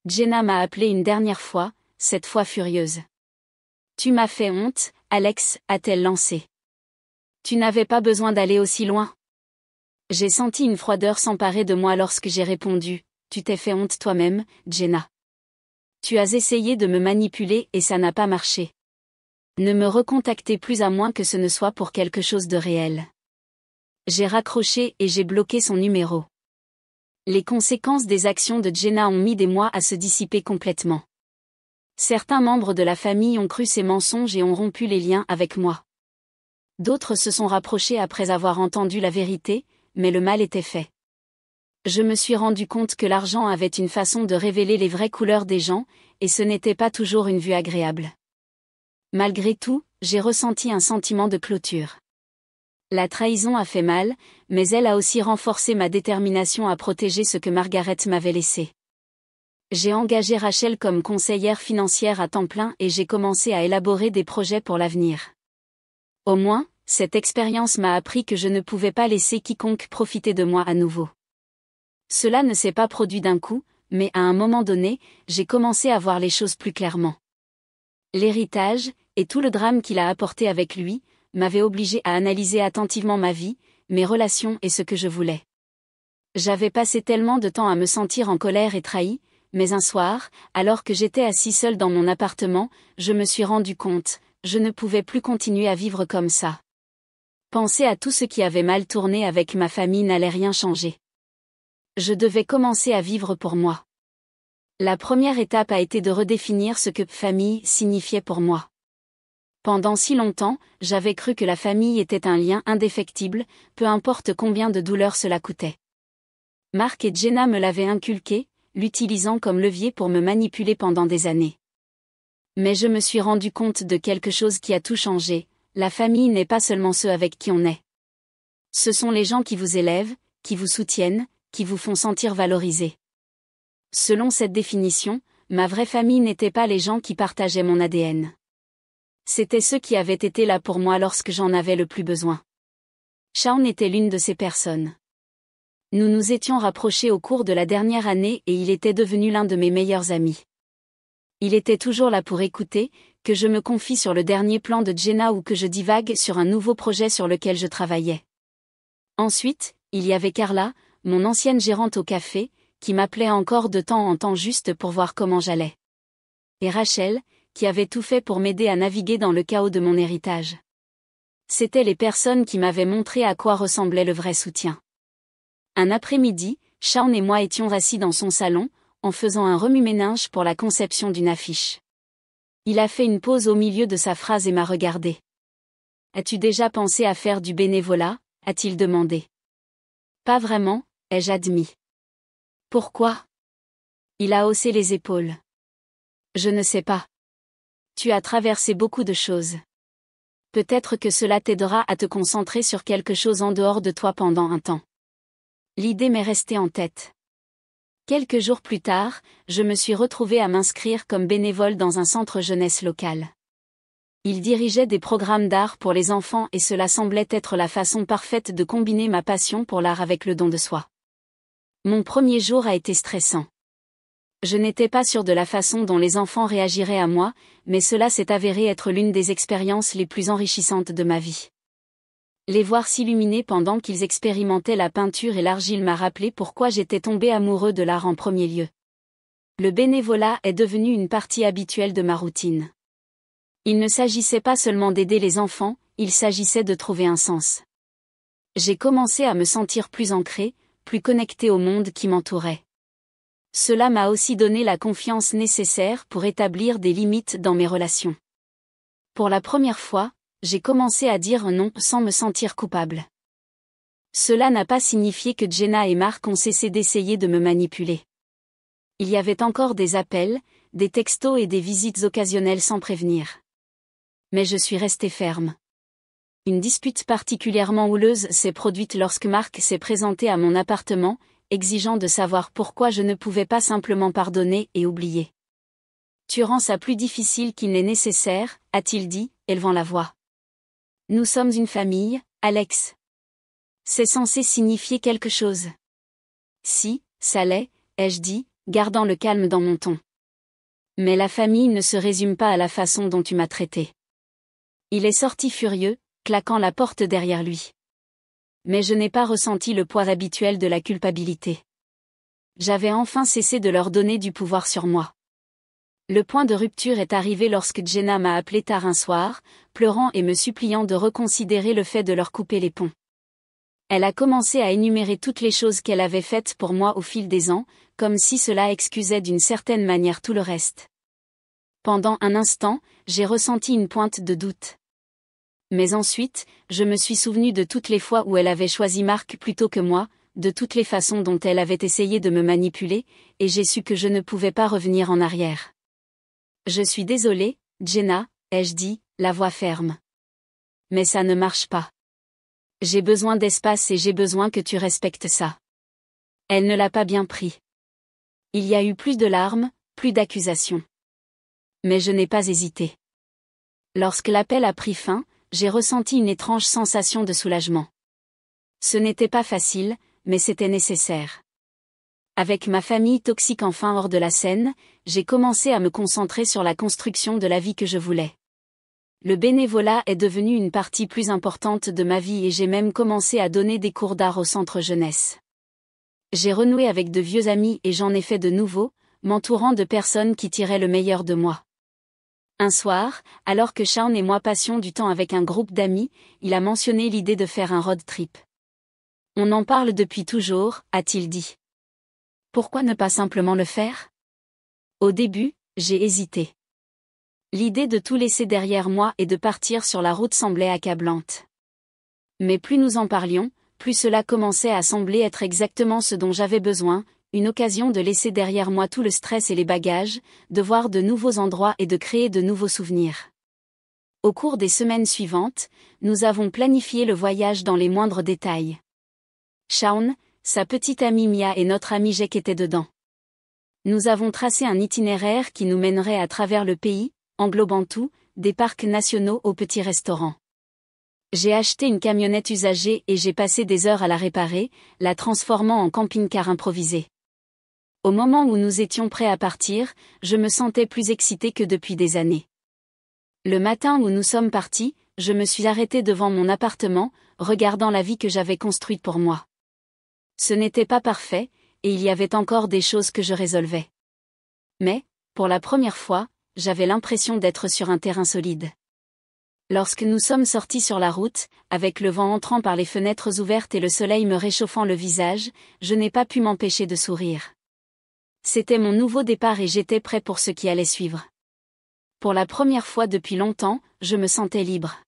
Jenna m'a appelé une dernière fois, cette fois furieuse. « Tu m'as fait honte, Alex », a-t-elle lancé. « Tu n'avais pas besoin d'aller aussi loin. » J'ai senti une froideur s'emparer de moi lorsque j'ai répondu « Tu t'es fait honte toi-même, Jenna. Tu as essayé de me manipuler et ça n'a pas marché. Ne me recontactez plus à moins que ce ne soit pour quelque chose de réel. » J'ai raccroché et j'ai bloqué son numéro. Les conséquences des actions de Jenna ont mis des mois à se dissiper complètement. Certains membres de la famille ont cru ces mensonges et ont rompu les liens avec moi. D'autres se sont rapprochés après avoir entendu la vérité, mais le mal était fait. Je me suis rendu compte que l'argent avait une façon de révéler les vraies couleurs des gens, et ce n'était pas toujours une vue agréable. Malgré tout, j'ai ressenti un sentiment de clôture. La trahison a fait mal, mais elle a aussi renforcé ma détermination à protéger ce que Margaret m'avait laissé. J'ai engagé Rachel comme conseillère financière à temps plein et j'ai commencé à élaborer des projets pour l'avenir. Au moins, cette expérience m'a appris que je ne pouvais pas laisser quiconque profiter de moi à nouveau. Cela ne s'est pas produit d'un coup, mais à un moment donné, j'ai commencé à voir les choses plus clairement. L'héritage, et tout le drame qu'il a apporté avec lui, m'avait obligé à analyser attentivement ma vie, mes relations et ce que je voulais. J'avais passé tellement de temps à me sentir en colère et trahi, mais un soir, alors que j'étais assis seul dans mon appartement, je me suis rendu compte, je ne pouvais plus continuer à vivre comme ça. Penser à tout ce qui avait mal tourné avec ma famille n'allait rien changer. Je devais commencer à vivre pour moi. La première étape a été de redéfinir ce que « famille » signifiait pour moi. Pendant si longtemps, j'avais cru que la famille était un lien indéfectible, peu importe combien de douleurs cela coûtait. Mark et Jenna me l'avaient inculqué, l'utilisant comme levier pour me manipuler pendant des années. Mais je me suis rendu compte de quelque chose qui a tout changé, la famille n'est pas seulement ceux avec qui on est. Ce sont les gens qui vous élèvent, qui vous soutiennent, qui vous font sentir valorisé. Selon cette définition, ma vraie famille n'était pas les gens qui partageaient mon ADN. C'étaient ceux qui avaient été là pour moi lorsque j'en avais le plus besoin. Shawn était l'une de ces personnes. Nous nous étions rapprochés au cours de la dernière année et il était devenu l'un de mes meilleurs amis. Il était toujours là pour écouter, que je me confie sur le dernier plan de Jenna ou que je divague sur un nouveau projet sur lequel je travaillais. Ensuite, il y avait Carla, mon ancienne gérante au café, qui m'appelait encore de temps en temps juste pour voir comment j'allais. Et Rachel, qui avait tout fait pour m'aider à naviguer dans le chaos de mon héritage. C'étaient les personnes qui m'avaient montré à quoi ressemblait le vrai soutien. Un après-midi, Shawn et moi étions assis dans son salon, en faisant un remue-ménage pour la conception d'une affiche. Il a fait une pause au milieu de sa phrase et m'a regardé. « As-tu déjà pensé à faire du bénévolat ?» a-t-il demandé. « Pas vraiment, ai-je admis. »« Pourquoi ?» Il a haussé les épaules. « Je ne sais pas. Tu as traversé beaucoup de choses. Peut-être que cela t'aidera à te concentrer sur quelque chose en dehors de toi pendant un temps. » L'idée m'est restée en tête. Quelques jours plus tard, je me suis retrouvée à m'inscrire comme bénévole dans un centre jeunesse local. Il dirigeait des programmes d'art pour les enfants et cela semblait être la façon parfaite de combiner ma passion pour l'art avec le don de soi. Mon premier jour a été stressant. Je n'étais pas sûre de la façon dont les enfants réagiraient à moi, mais cela s'est avéré être l'une des expériences les plus enrichissantes de ma vie. Les voir s'illuminer pendant qu'ils expérimentaient la peinture et l'argile m'a rappelé pourquoi j'étais tombée amoureux de l'art en premier lieu. Le bénévolat est devenu une partie habituelle de ma routine. Il ne s'agissait pas seulement d'aider les enfants, il s'agissait de trouver un sens. J'ai commencé à me sentir plus ancrée, plus connectée au monde qui m'entourait. Cela m'a aussi donné la confiance nécessaire pour établir des limites dans mes relations. Pour la première fois, j'ai commencé à dire non sans me sentir coupable. Cela n'a pas signifié que Jenna et Mark ont cessé d'essayer de me manipuler. Il y avait encore des appels, des textos et des visites occasionnelles sans prévenir. Mais je suis restée ferme. Une dispute particulièrement houleuse s'est produite lorsque Marc s'est présenté à mon appartement, exigeant de savoir pourquoi je ne pouvais pas simplement pardonner et oublier. Tu rends ça plus difficile qu'il n'est nécessaire, a-t-il dit, élevant la voix. Nous sommes une famille, Alex. C'est censé signifier quelque chose. Si, ça l'est, ai-je dit, gardant le calme dans mon ton. Mais la famille ne se résume pas à la façon dont tu m'as traité. Il est sorti furieux, claquant la porte derrière lui. Mais je n'ai pas ressenti le poids habituel de la culpabilité. J'avais enfin cessé de leur donner du pouvoir sur moi. Le point de rupture est arrivé lorsque Jenna m'a appelé tard un soir, pleurant et me suppliant de reconsidérer le fait de leur couper les ponts. Elle a commencé à énumérer toutes les choses qu'elle avait faites pour moi au fil des ans, comme si cela excusait d'une certaine manière tout le reste. Pendant un instant, j'ai ressenti une pointe de doute. Mais ensuite, je me suis souvenu de toutes les fois où elle avait choisi Marc plutôt que moi, de toutes les façons dont elle avait essayé de me manipuler, et j'ai su que je ne pouvais pas revenir en arrière. Je suis désolée, Jenna, ai-je dit, la voix ferme. Mais ça ne marche pas. J'ai besoin d'espace et j'ai besoin que tu respectes ça. Elle ne l'a pas bien pris. Il y a eu plus de larmes, plus d'accusations. Mais je n'ai pas hésité. Lorsque l'appel a pris fin, j'ai ressenti une étrange sensation de soulagement. Ce n'était pas facile, mais c'était nécessaire. Avec ma famille toxique enfin hors de la scène, j'ai commencé à me concentrer sur la construction de la vie que je voulais. Le bénévolat est devenu une partie plus importante de ma vie et j'ai même commencé à donner des cours d'art au centre jeunesse. J'ai renoué avec de vieux amis et j'en ai fait de nouveaux, m'entourant de personnes qui tiraient le meilleur de moi. Un soir, alors que Shaun et moi passions du temps avec un groupe d'amis, il a mentionné l'idée de faire un road trip. On en parle depuis toujours, a-t-il dit. Pourquoi ne pas simplement le faire? Au début, j'ai hésité. L'idée de tout laisser derrière moi et de partir sur la route semblait accablante. Mais plus nous en parlions, plus cela commençait à sembler être exactement ce dont j'avais besoin, une occasion de laisser derrière moi tout le stress et les bagages, de voir de nouveaux endroits et de créer de nouveaux souvenirs. Au cours des semaines suivantes, nous avons planifié le voyage dans les moindres détails. Shaun, sa petite amie Mia et notre ami Jake étaient dedans. Nous avons tracé un itinéraire qui nous mènerait à travers le pays, englobant tout, des parcs nationaux aux petits restaurants. J'ai acheté une camionnette usagée et j'ai passé des heures à la réparer, la transformant en camping-car improvisé. Au moment où nous étions prêts à partir, je me sentais plus excitée que depuis des années. Le matin où nous sommes partis, je me suis arrêtée devant mon appartement, regardant la vie que j'avais construite pour moi. Ce n'était pas parfait, et il y avait encore des choses que je résolvais. Mais, pour la première fois, j'avais l'impression d'être sur un terrain solide. Lorsque nous sommes sortis sur la route, avec le vent entrant par les fenêtres ouvertes et le soleil me réchauffant le visage, je n'ai pas pu m'empêcher de sourire. C'était mon nouveau départ et j'étais prêt pour ce qui allait suivre. Pour la première fois depuis longtemps, je me sentais libre.